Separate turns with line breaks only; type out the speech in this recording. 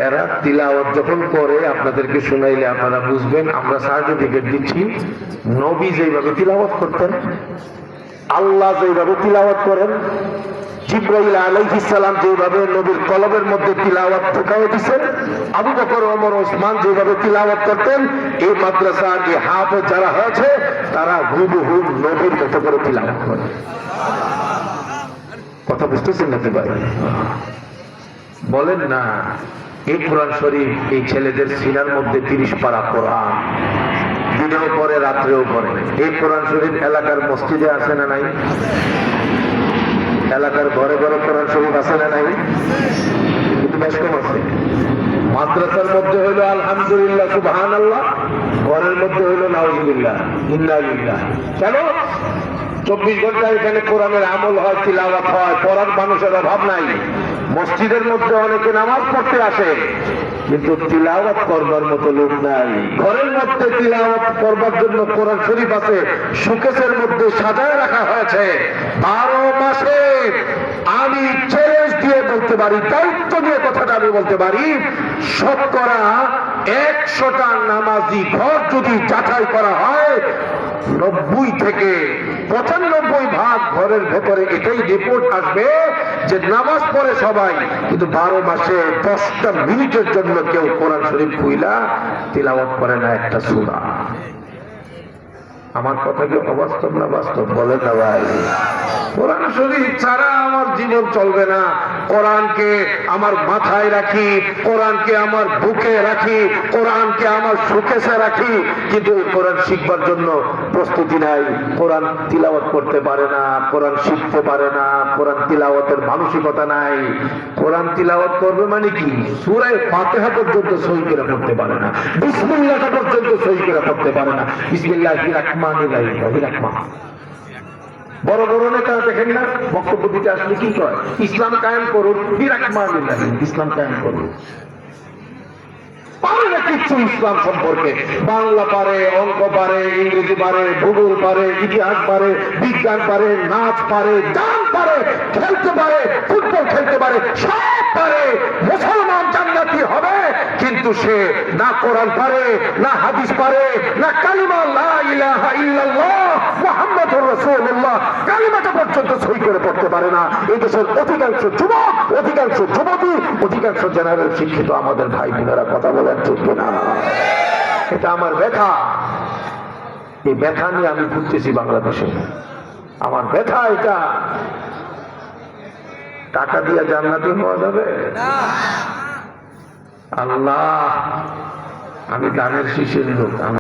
এরা তিলাওয়াত যখন করে আপনাদেরকে শুনাইলে আপনারা বুঝবেন আমরা সার্টিফিকেট দিচ্ছি। নবী যেভাবে তিলাওয়াত করতেন, আল্লাহ যেভাবে তিলাওয়াত করেন, জিবরাইল আলাইহিস সালাম যেভাবে নবীর কলবের মধ্যে তিলাওয়াত ঢুকাইয়ে দিয়েছেন, আবু বকর, ওমর, ওসমান যেভাবে তিলাওয়াত করতেন, এই মাদ্রাসার যে হাফেজ যারা হয়েছে তারা হুবহু নবীর মতো করে তিলাওয়াত করে। কথা বুঝতেছেন নাকি ভাই? বলেন না এই কোরআন শরীফ এই ছেলেদের সিনার মধ্যে 30 পারা কোরআন, দিনেও পড়ে রাত্রেও পড়ে। এই কোরআন শরীফ এলাকার মসজিদে আছে না নাই? এলাকার ঘরে ঘরে কোরআন শরীফ আছে না নাই? কিন্তু বেশ কম আছে। মাদ্রাসার মধ্যে হইল আলহামদুলিল্লাহ সুবহানাল্লাহ, ঘরের মধ্যে হইল নাউজুবিল্লাহ ইন্না লিল্লাহ। কেন? 24 ঘন্টা এখানে কোরআনের আমল হয়, তিলাওয়াত হয়, পড়ার মানুষের অভাব নাই। মসজিদের মধ্যে অনেকে নামাজ পড়তে আসে কিন্তু তিলাওয়াত করবার মতো লোক নাই। ঘরের মধ্যে তিলাওয়াত করবার জন্য কোরআন শরীফ আছে, শোকেসের মধ্যে সাজায় রাখা হয়েছে। 12 মাসে আমি চ্যালেঞ্জ দিয়ে বলতে পারি, দায়িত্ব নিয়ে কথাটা আমি বলতে পারি, শতকরা 100টা নামাজি ঘর যদি যাচাই করা হয়, 90 থেকে 95 ভাগ ঘরের ভেতরে এটাই রিপোর্ট আসবে যে নামাজ পড়ে সবাই, কিন্তু 12 মাসে 10টা মিনিটের জন্য কেউ কোরআন শরীফ খুইলা তিলাওয়াত করে না একটা সূরা। আমার কথা কি অবাস্তব না বাস্তব? বলে না ভাই। কোরআন শরীফ ছাড়া আমার জীবন চলবে না। কোরআনকে আমার মাথায় রাখি, কোরআনকে আমার বুকে রাখি, কোরআনকে আমার শোকেসে রাখি, কিন্তু কোরআন শিখবার জন্য প্রস্তুতি নাই। কোরআন তিলাওয়াত করতে পারে না, কোরআন শিখতে পারে না, কোরআন তিলাওয়াতের মানসিকতা নাই। কোরআন তিলাওয়াত করবে মানে কি? সূরা ফাতিহা পর্যন্ত সহি করে পড়তে পারে না, বিসমিল্লাহ পর্যন্ত সহি করে পড়তে পারে না। বিসমিল্লাহির রহমানির রহিম। বড় বড় নেতা দেখেন না, বক্তব্য দিতে আসলে কি কয়? ইসলাম কায়েম করুন, ইসলাম কায়েম করুন। পারে না কিচ্ছু ইসলাম সম্পর্কে। বাংলা পারে, অঙ্ক পারে, ইংরেজি পারে, ভূগোল পারে, ইতিহাস পারে, বিজ্ঞান পারে, নাচ পারে, গান পারে, খেলতে পারে, ফুটবল খেলতে পারে, সব পারে। মুসলমান জান্নাতি হবে, কিন্তু সে না কোরআন পারে, না হাদিস পারে, না কালিমা লা ইলাহা ইল্লাল্লাহ মুহাম্মাদুর রাসূলুল্লাহ কালিমাটা পর্যন্ত সহি করে পড়তে পারে না। এই দেশের অধিকাংশ যুবক, অধিকাংশ যুবতী, অধিকাংশ জেনারেল শিক্ষিত আমাদের ভাই বোনেরা কথা বলেন ঠিক না? এটা আমার ব্যথা। এই ব্যথা নিয়ে আমি ঘুরতেছি বাংলাদেশে। আমার ব্যথা এটা। টাকা দিয়ে জান্নাতি হওয়া যাবে? আল্লাহ, আমি দানের শীষের লোক।